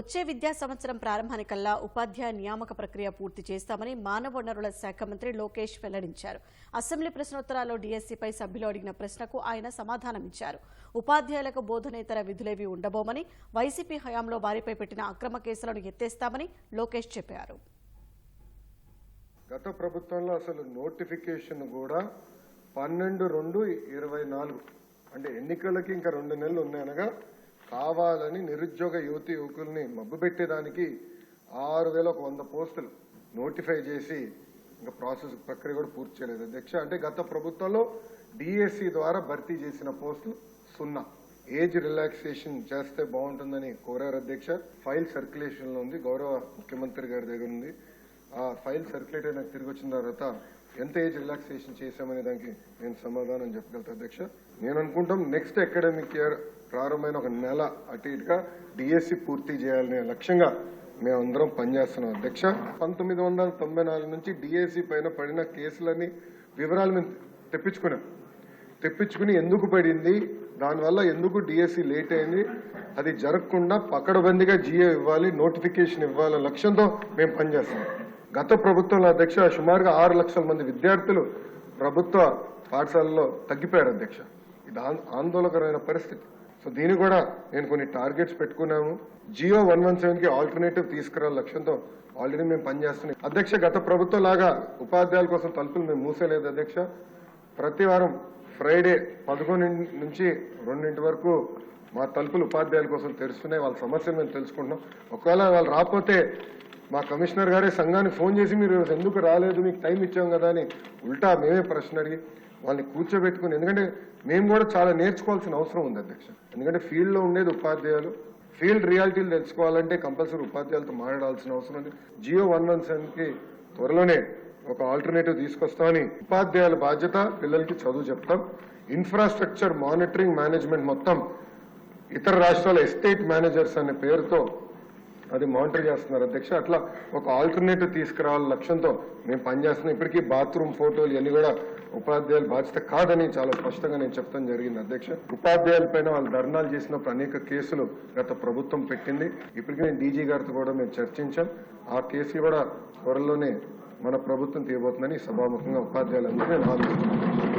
వచ్చే విద్యా సంవత్సరం ప్రారంభానికల్లా ఉపాధ్యాయ నియామక ప్రక్రియ పూర్తి చేస్తామని మానవ వనరుల శాఖ మంత్రి లోకేష్ వెల్లడించారు. అసెంబ్లీ ప్రశ్నోత్తరాల్లో డీఎస్సీపై సభ్యులు అడిగిన ప్రశ్నకు ఆయన సమాధానమిచ్చారు. ఉపాధ్యాయులకు బోధనేతర విధులేవి ఉండబోమని, వైసీపీ హయాంలో వారిపై పెట్టిన అక్రమ కేసులను ఎత్తేస్తామని లోకేష్ చెప్పారు. గత ప్రభుత్వంలో అసలు నోటిఫికేషన్ కూడా 12/2/24 అంటే ఎన్నికలకి ఇంకా 2 నెలలు ఉన్నాయనగా కావాలని నిరుద్యోగ యువతి యువకుల్ని మబ్బుపెట్టేదానికి 6,100 పోస్టులు నోటిఫై చేసి ఇంకా ప్రాసెస్ ప్రక్రియ కూడా పూర్తి చేయలేదు అధ్యక్ష. అంటే గత ప్రభుత్వంలో డిఎస్సి ద్వారా భర్తీ చేసిన పోస్టులు 0. ఏజ్ రిలాక్సేషన్ చేస్తే బాగుంటుందని కోరారు అధ్యక్ష. ఫైల్ సర్క్యులేషన్ లో ఉంది, గౌరవ ముఖ్యమంత్రి గారి దగ్గర ఉంది. ఆ ఫైల్ సర్క్యులేట్ అయినా తిరిగి వచ్చిన తర్వాత ఎంత ఏజ్ రిలాక్సేషన్ చేశామనే దానికి నేను సమాధానం చెప్పగలుగుతా అధ్యక్ష. నేను అనుకుంటాం నెక్స్ట్ అకాడమిక్ ఇయర్ ప్రారంభమైన 1 నెల అటు ఇటుగా డిఎస్సి పూర్తి చేయాలనే లక్ష్యంగా మేమందరం పనిచేస్తున్నాం అధ్యక్ష. 1994 నుంచి డిఎస్సి పైన పడిన కేసులన్నీ వివరాలు మేము తెప్పించుకుని ఎందుకు పడింది, దానివల్ల ఎందుకు డిఎస్సి లేట్ అయింది, అది జరగకుండా పకడ్బందీగా జియో ఇవ్వాలి, నోటిఫికేషన్ ఇవ్వాలనే లక్ష్యంతో మేము పనిచేస్తున్నాం. గత ప్రభుత్వంలో అధ్యక్ష సుమారుగా 6 లక్షల మంది విద్యార్థులు ప్రభుత్వ పాఠశాలలో తగ్గిపోయారు అధ్యక్ష. ఇది ఆందోళనకరమైన పరిస్థితి. సో దీన్ని కూడా నేను కొన్ని టార్గెట్స్ పెట్టుకున్నాము. జియో 117కి ఆల్టర్నేటివ్ తీసుకురావాల లక్ష్యంతో ఆల్రెడీ మేము పనిచేస్తున్నాం అధ్యక్ష. గత ప్రభుత్వం లాగా ఉపాధ్యాయుల కోసం తలుపులు మేము మూసేలేదు అధ్యక్ష. ప్రతి వారం ఫ్రైడే 11 నుంచి 2 వరకు మా తలుపులు ఉపాధ్యాయుల కోసం తెరుస్తున్నాయి. వాళ్ళ సమస్యలు మేము తెలుసుకుంటున్నాం. ఒకవేళ వాళ్ళు రాకపోతే మా కమిషనర్ గారే సంఘానికి ఫోన్ చేసి మీరు ఎందుకు రాలేదు, మీకు టైం ఇచ్చాం కదా అని ఉల్టా మేమే ప్రశ్న అడిగి వాళ్ళని కూర్చోబెట్టుకుని, ఎందుకంటే మేము కూడా చాలా నేర్చుకోవాల్సిన అవసరం ఉంది అధ్యక్ష. ఎందుకంటే ఫీల్డ్లో ఉండేది ఉపాధ్యాయులు, ఫీల్డ్ రియాలిటీలు తెలుసుకోవాలంటే కంపల్సరీ ఉపాధ్యాయులతో మాట్లాడాల్సిన అవసరం ఉంది. జియో 117కి త్వరలోనే ఒక ఆల్టర్నేటివ్ తీసుకొస్తామని, ఉపాధ్యాయుల బాధ్యత పిల్లలకి చదువు చెప్తాం. ఇన్ఫ్రాస్ట్రక్చర్ మానిటరింగ్ మేనేజ్మెంట్ మొత్తం ఇతర రాష్ట్రాల ఎస్టేట్ మేనేజర్స్ అనే పేరుతో అది మానిటర్ చేస్తున్నారు అధ్యక్ష. అట్లా ఒక ఆల్టర్నేటివ్ తీసుకురావాల లక్ష్యంతో మేము పనిచేస్తున్నాం. ఇప్పటికీ బాత్రూమ్ ఫోటోలు ఇవన్నీ కూడా ఉపాధ్యాయుల బాధ్యత కాదని చాలా స్పష్టంగా నేను చెప్తాం జరిగింది అధ్యక్ష. ఉపాధ్యాయుల పైన వాళ్ళు ధర్నాలు చేసినప్పుడు అనేక కేసులు గత ప్రభుత్వం పెట్టింది. ఇప్పటికీ నేను డీజీ గారితో కూడా మేము చర్చించాం. ఆ కేసులు కూడా త్వరలోనే మన ప్రభుత్వం తీయబోతుందని సభాముఖంగా ఉపాధ్యాయులందరూ నేను ఆలోచిస్తున్నాను.